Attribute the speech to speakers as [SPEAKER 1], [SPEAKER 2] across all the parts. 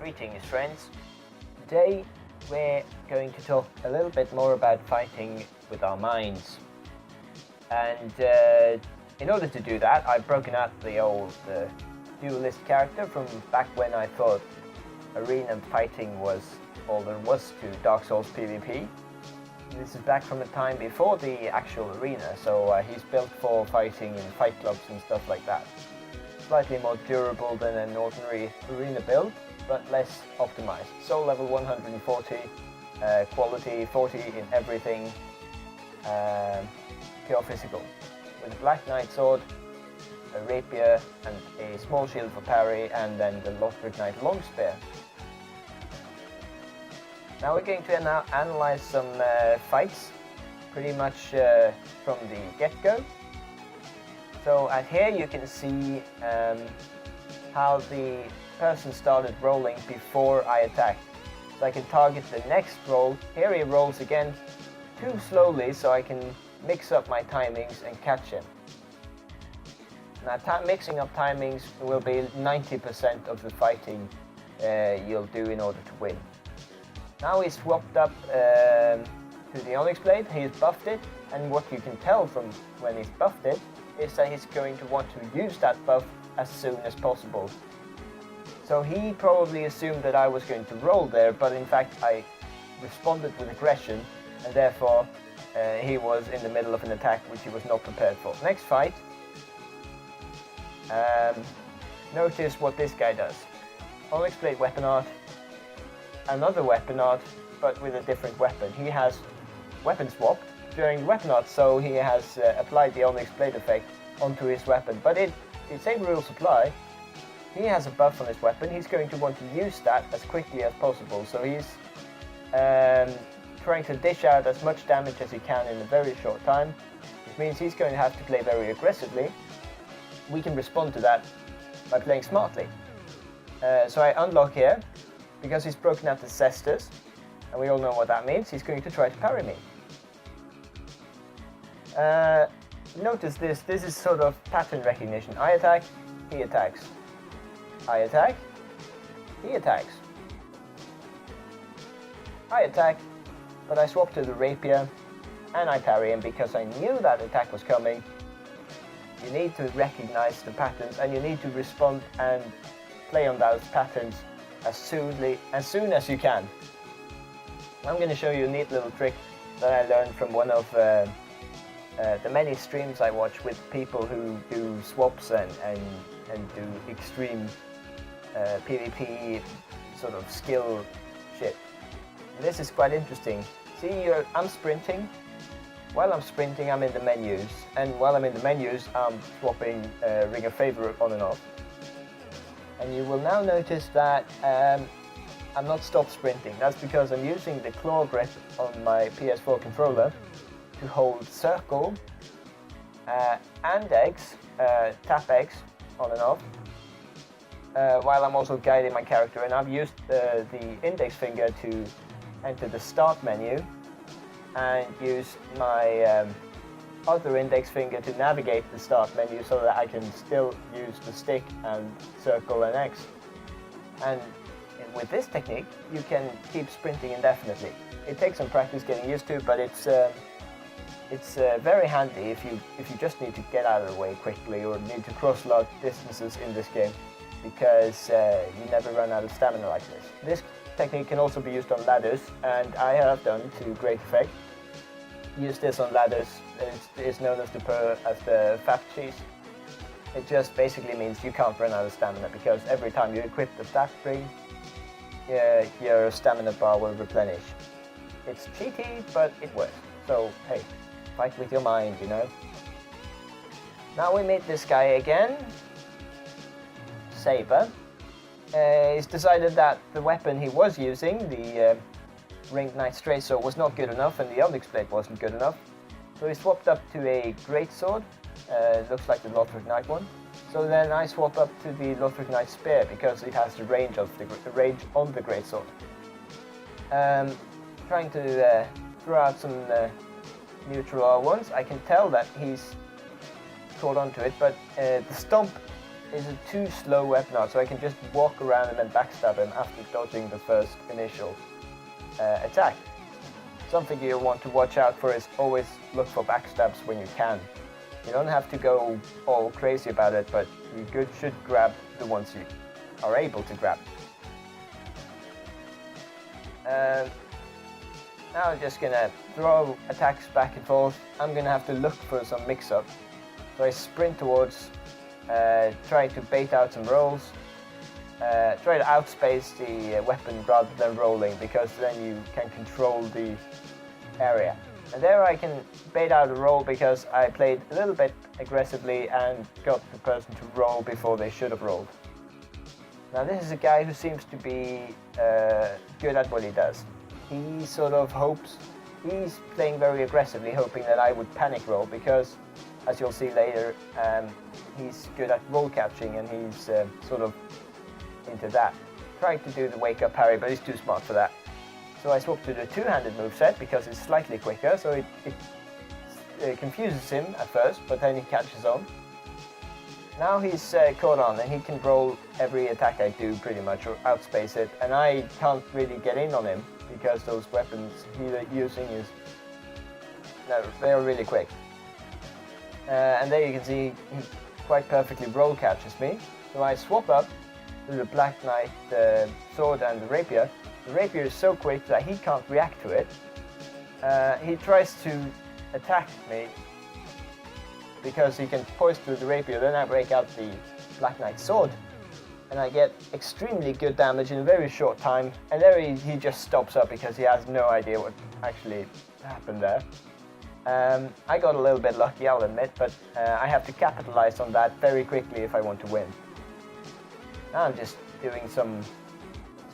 [SPEAKER 1] Greetings friends. Today we're going to talk a little bit more about fighting with our minds. And in order to do that, I've broken out the old duellist character from back when I thought arena fighting was all there was to Dark Souls PvP. This is back from the time before the actual arena, so he's built for fighting in fight clubs and stuff like that. Slightly more durable than an ordinary arena build, but less optimized. Soul level 140, quality 40 in everything, pure physical. With a Black Knight sword, a rapier, and a small shield for parry, and then the Lothric Knight long spear. Now we're going to analyze some fights, pretty much from the get-go. So at here you can see how the person started rolling before I attacked. So I can target the next roll. Here he rolls again too slowly, so I can mix up my timings and catch him. Now mixing up timings will be 90% of the fighting you'll do in order to win. Now he's swapped up to the Onyx Blade, he's buffed it, and what you can tell from when he's buffed it is that he's going to want to use that buff as soon as possible. So he probably assumed that I was going to roll there, but in fact I responded with aggression, and therefore he was in the middle of an attack which he was not prepared for. Next fight, notice what this guy does. Onyx Blade weapon art, another weapon art, but with a different weapon. He has weapon swapped during the weapon art, so he has applied the Onyx Blade effect onto his weapon, but it's same rules apply. He has a buff on his weapon, he's going to want to use that as quickly as possible, so he's trying to dish out as much damage as he can in a very short time, which means he's going to have to play very aggressively. We can respond to that by playing smartly. So I unlock here, because he's broken out the cestus, and we all know what that means, he's going to try to parry me. Notice this is sort of pattern recognition. I attack, he attacks. I attack, he attacks. I attack, but I swap to the rapier, and I parry him because I knew that attack was coming. You need to recognize the patterns, and you need to respond and play on those patterns as soon as you can. I'm going to show you a neat little trick that I learned from one of the many streams I watch with people who do swaps and do extreme PvP sort of skill shit. And this is quite interesting. See, I'm sprinting. While I'm sprinting, I'm in the menus, and while I'm in the menus, I'm swapping Ring of Favor on and off. And you will now notice that I'm not stop sprinting. That's because I'm using the claw grip on my PS4 controller to hold circle and X, tap X on and off, while I'm also guiding my character. And I've used the index finger to enter the start menu, and used my other index finger to navigate the start menu so that I can still use the stick and circle and X. And with this technique, you can keep sprinting indefinitely. It takes some practice getting used to, but it's very handy if you just need to get out of the way quickly or need to cross large distances in this game, because you never run out of stamina like this. This technique can also be used on ladders, and I have done to great effect. Use this on ladders. It's known as the fat cheese. It just basically means you can't run out of stamina, because every time you equip the fat ring, your stamina bar will replenish. It's cheaty, but it works. So hey, fight with your mind, you know. Now we meet this guy again, Saber. He's decided that the weapon he was using, the Ringed Knight Straight Sword, was not good enough, and the Onyx Blade wasn't good enough. So he swapped up to a Great Sword. Looks like the Lothric Knight one. So then I swap up to the Lothric Knight Spear because it has the range on the Great Sword. Trying to throw out some neutral R1s. I can tell that he's caught onto it, but the stomp is a too slow weapon art, so I can just walk around and then backstab him after dodging the first initial attack. Something you want to watch out for is always look for backstabs when you can. You don't have to go all crazy about it, but you should grab the ones you are able to grab. Now I'm just gonna throw attacks back and forth. I'm gonna have to look for some mix-up. So I sprint towards, try to bait out some rolls, try to outspace the weapon rather than rolling, because then you can control the area. And there I can bait out a roll because I played a little bit aggressively and got the person to roll before they should have rolled. Now this is a guy who seems to be good at what he does. He sort of hopes, he's playing very aggressively, hoping that I would panic roll because, as you'll see later, he's good at roll catching and he's sort of into that. Tried to do the wake up parry, but he's too smart for that. So I swapped to the two-handed moveset because it's slightly quicker, so it confuses him at first, but then he catches on. Now he's caught on and he can roll every attack I do pretty much, or outspace it, and I can't really get in on him because those weapons he's using is, no, they're really quick. And there you can see he quite perfectly roll catches me. So I swap up to the Black Knight sword and the rapier. The rapier is so quick that he can't react to it. He tries to attack me because he can poise through the rapier, then I break out the Black Knight sword and I get extremely good damage in a very short time, and there he just stops up because he has no idea what actually happened there. I got a little bit lucky, I'll admit, but I have to capitalize on that very quickly if I want to win. Now I'm just doing some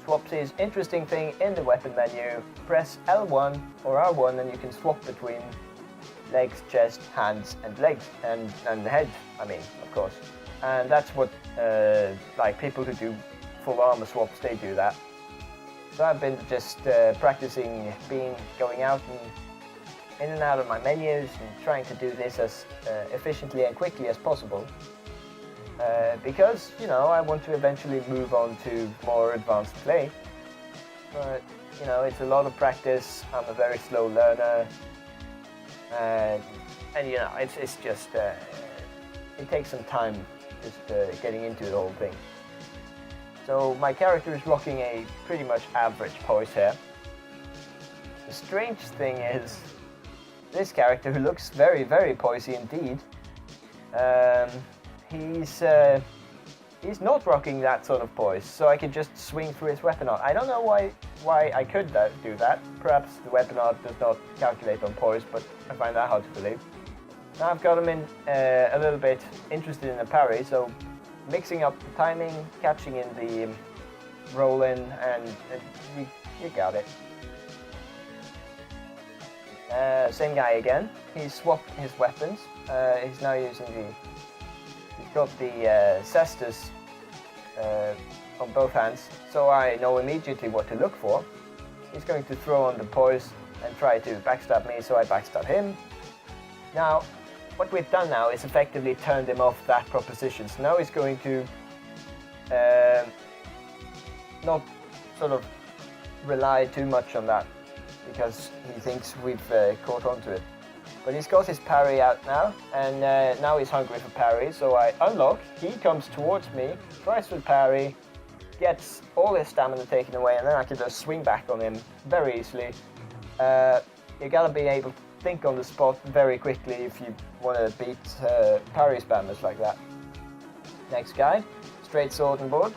[SPEAKER 1] swapsies. Interesting thing in the weapon menu, press L1 or R1 and you can swap between legs, chest, hands and legs and head, I mean, of course. And that's what like people who do full armor swaps, they do that. So I've been just practicing going out and in and out of my menus and trying to do this as efficiently and quickly as possible. Because, you know, I want to eventually move on to more advanced play. But, you know, it's a lot of practice. I'm a very slow learner. And you know, it's just, it takes some time just getting into the whole thing. So my character is rocking a pretty much average poise here. The strange thing is, this character, who looks very, very poisey indeed, he's not rocking that sort of poise, so I can just swing through his weapon art. I don't know why I could do that. Perhaps the weapon art does not calculate on poise, but I find that hard to believe. Now I've got him in a little bit interested in a parry, so mixing up the timing, catching in the roll in, and you got it. Same guy again. He's swapped his weapons. He's now using he's got the cestus on both hands, so I know immediately what to look for. He's going to throw on the poise and try to backstab me, so I backstab him. Now, what we've done now is effectively turned him off that proposition. So now he's going to not sort of rely too much on that, because he thinks we've caught on to it. But he's got his parry out now, and now he's hungry for parry, so I unlock, he comes towards me, tries to parry, gets all his stamina taken away, and then I can just swing back on him very easily. You gotta be able to think on the spot very quickly if you want to beat parry spammers like that. Next guy, straight sword and board.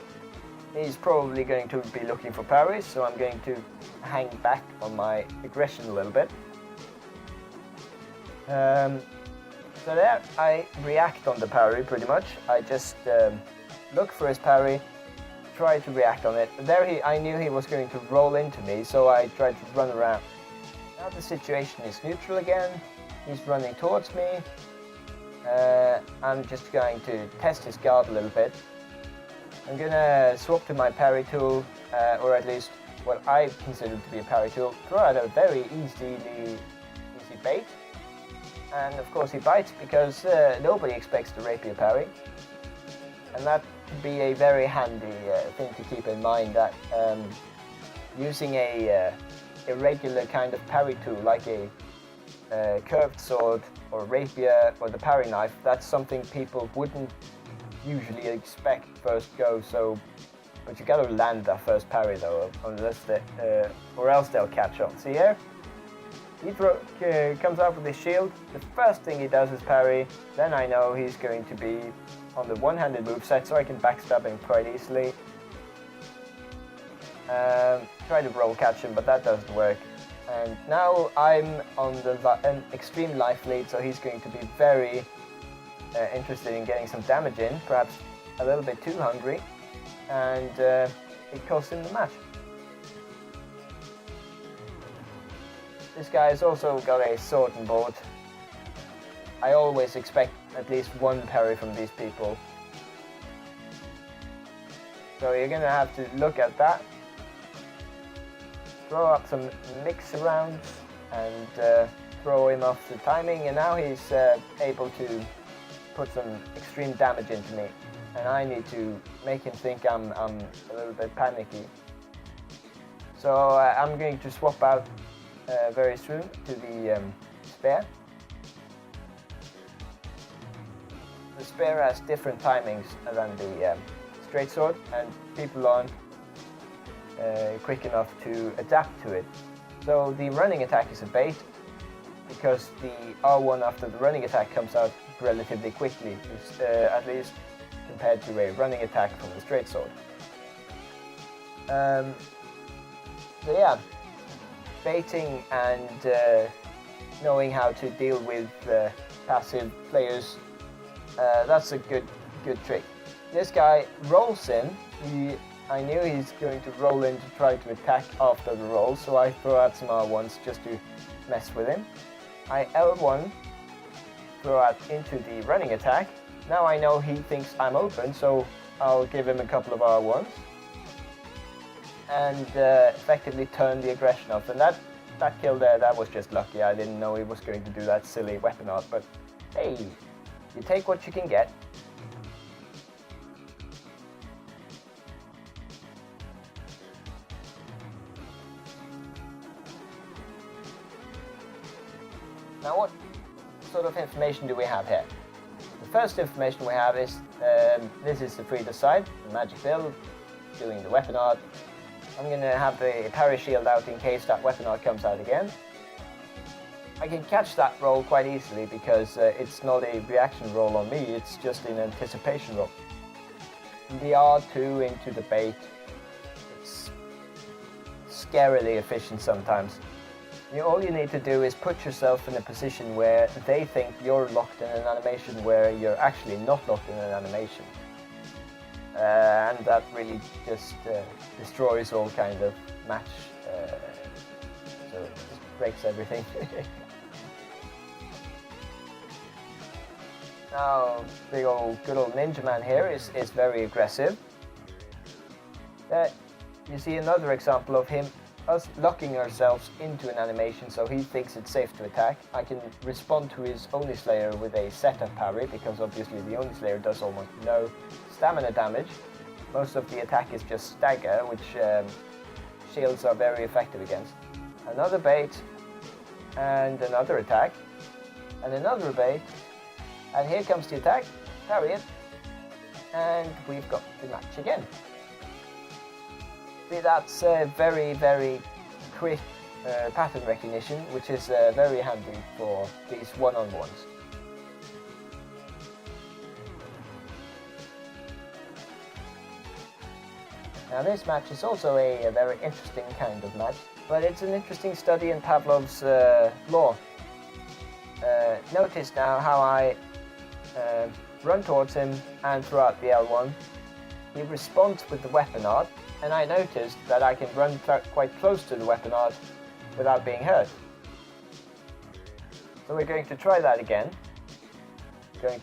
[SPEAKER 1] He's probably going to be looking for parries, so I'm going to hang back on my aggression a little bit. So there, I react on the parry pretty much. I just look for his parry, try to react on it. There I knew he was going to roll into me, so I tried to run around. Now the situation is neutral again. He's running towards me. I'm just going to test his guard a little bit. I'm gonna swap to my parry tool, or at least what I consider to be a parry tool. Throw out a very easy bait. And of course he bites because nobody expects the rapier parry. And that could be a very handy thing to keep in mind, that using a irregular kind of parry tool like a curved sword or rapier or the parry knife, that's something people wouldn't usually expect first go. So, but you gotta land that first parry though, unless or else they'll catch on. See here? He comes out with his shield. The first thing he does is parry. Then I know he's going to be on the one-handed moveset, so I can backstab him quite easily. Try to roll catch him, but that doesn't work. And now I'm on an extreme life lead, so he's going to be very interested in getting some damage in, perhaps a little bit too hungry, and it costs him the match. This guy has also got a sword and board. I always expect at least one parry from these people. So you're gonna have to look at that. Throw up some mix around and throw him off the timing, and now he's able to put some extreme damage into me. And I need to make him think I'm a little bit panicky. So I'm going to swap out very soon to the spear. The spear has different timings than the straight sword, and people aren't quick enough to adapt to it. So the running attack is a bait, because the R1 after the running attack comes out relatively quickly, at least compared to a running attack from the straight sword. So yeah, baiting and knowing how to deal with passive players, that's a good trick. This guy rolls in. I knew he's going to roll in to try to attack after the roll, so I throw out some R1s just to mess with him. I L1, throw out into the running attack. Now I know he thinks I'm open, so I'll give him a couple of R1s and effectively turn the aggression off. And that kill there, that was just lucky. I didn't know he was going to do that silly weapon art, but hey, you take what you can get. Now what sort of information do we have here? The first information we have is, this is the Frida side, the magic build, doing the weapon art. I'm going to have the parry shield out in case that weapon art comes out again. I can catch that roll quite easily because it's not a reaction roll on me, it's just an anticipation roll. The R2 into the bait, it's scarily efficient sometimes. All you need to do is put yourself in a position where they think you're locked in an animation where you're actually not locked in an animation. And that really just destroys all kind of match, so it just breaks everything. Now, good old Ninja Man here is very aggressive. You see another example of us locking ourselves into an animation so he thinks it's safe to attack. I can respond to his Oni Slayer with a setup parry, because obviously the Oni Slayer does almost no stamina damage. Most of the attack is just stagger, which shields are very effective against. Another bait, and another attack, and another bait, and here comes the attack, parry it, and we've got the match again. See, that's very, very quick pattern recognition, which is very handy for these one-on-ones. Now this match is also a very interesting kind of match, but it's an interesting study in Pavlov's law. Notice now how I run towards him and throw out the L1. He responds with the weapon art, and I noticed that I can run quite close to the weapon art without being hurt. So we're going to try that again. We're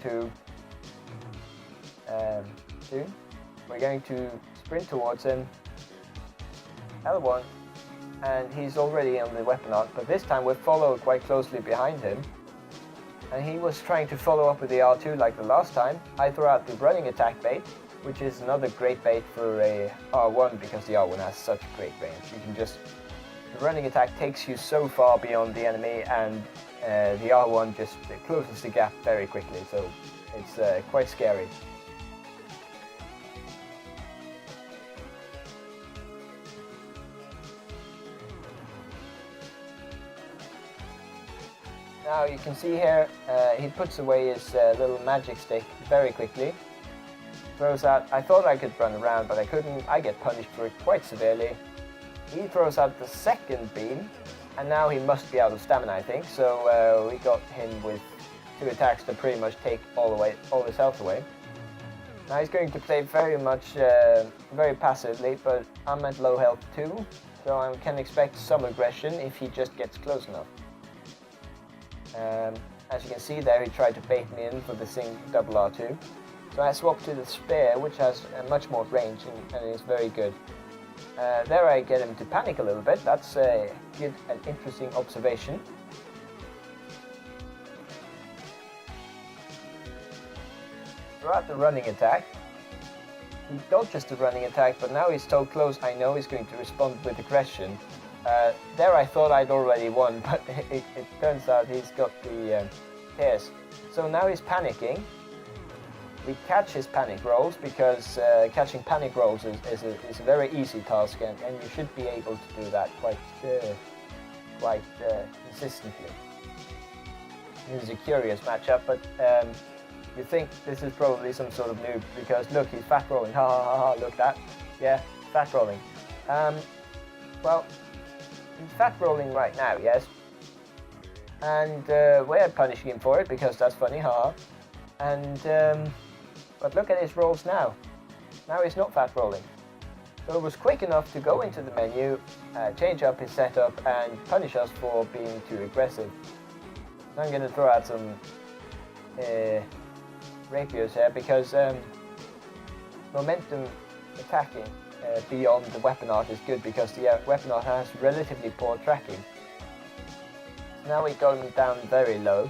[SPEAKER 1] going to sprint towards him, L1, and he's already on the weapon art, but this time we're followed quite closely behind him. and he was trying to follow up with the R2 like the last time. I throw out the running attack bait, which is another great bait for a R1 because the R1 has such great range. You can just, the running attack takes you so far beyond the enemy, and the R1 just closes the gap very quickly, so it's quite scary. Now you can see here, he puts away his little magic stick very quickly. Throws out, I thought I could run around, but I couldn't. I get punished for it quite severely. He throws out the second beam, and now he must be out of stamina, I think. So we got him with 2 attacks to pretty much take all his health away. Now he's going to play very passively, but I'm at low health too, so I can expect some aggression if he just gets close enough. As you can see there, he tried to bait me in for the double R2. So I swapped to the spear, which has much more range and is very good. There I get him to panic a little bit. That's a good and interesting observation. Throughout the running attack, he dodges the running attack, but now he's so close, I know he's going to respond with aggression. There I thought I'd already won, but it turns out he's got the tears. So now he's panicking. We catch his panic rolls, because catching panic rolls is a very easy task, and you should be able to do that quite consistently. This is a curious matchup, but you think this is probably some sort of noob, because look, he's fat rolling, ha ha ha ha, look that, yeah, fat rolling. Well, he's fat rolling right now, yes, and we're punishing him for it, because that's funny, haha, and but look at his rolls now. Now he's not fat rolling. So it was quick enough to go into the menu, change up his setup, and punish us for being too aggressive. So I'm going to throw out some rapiers here, because momentum attacking beyond the weapon art is good, because the weapon art has relatively poor tracking. So now we got him down very low.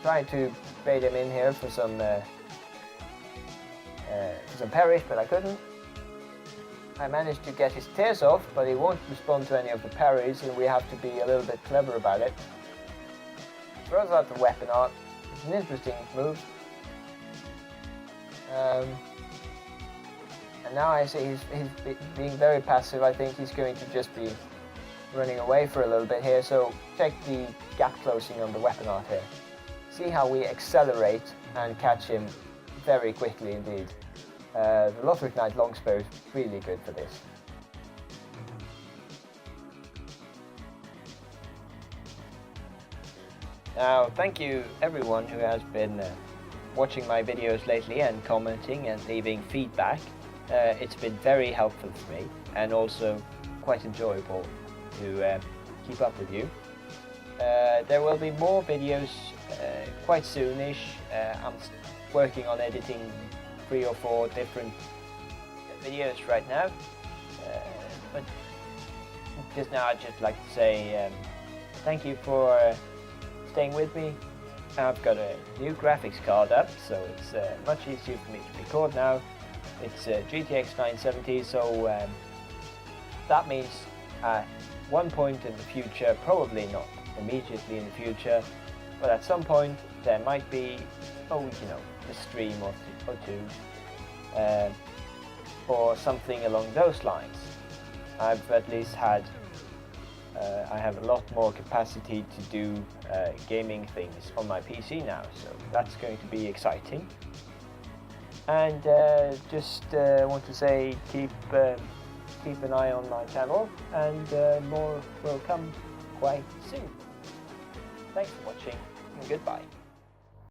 [SPEAKER 1] Trying to bait him in here for some parries, but I couldn't. I managed to get his tears off, but he won't respond to any of the parries, and we have to be a little bit clever about it. Throws out the weapon art. It's an interesting move. And now I see he's being very passive. I think he's going to just be running away for a little bit here, so check the gap closing on the weapon art here. See how we accelerate and catch him very quickly indeed. The Lothric Knight Longspur is really good for this. Now, thank you everyone who has been watching my videos lately and commenting and leaving feedback. It's been very helpful for me, and also quite enjoyable to keep up with you. There will be more videos quite soonish. I'm working on editing 3 or 4 different videos right now, but just now I'd just like to say thank you for staying with me. I've got a new graphics card up, so it's much easier for me to record now. It's GTX 970, so that means at one point in the future, probably not immediately in the future, but at some point there might be, a stream or two, or something along those lines. I've at least had, I have a lot more capacity to do gaming things on my PC now, so that's going to be exciting. And just want to say keep an eye on my channel, and more will come quite soon. Thanks for watching, and goodbye.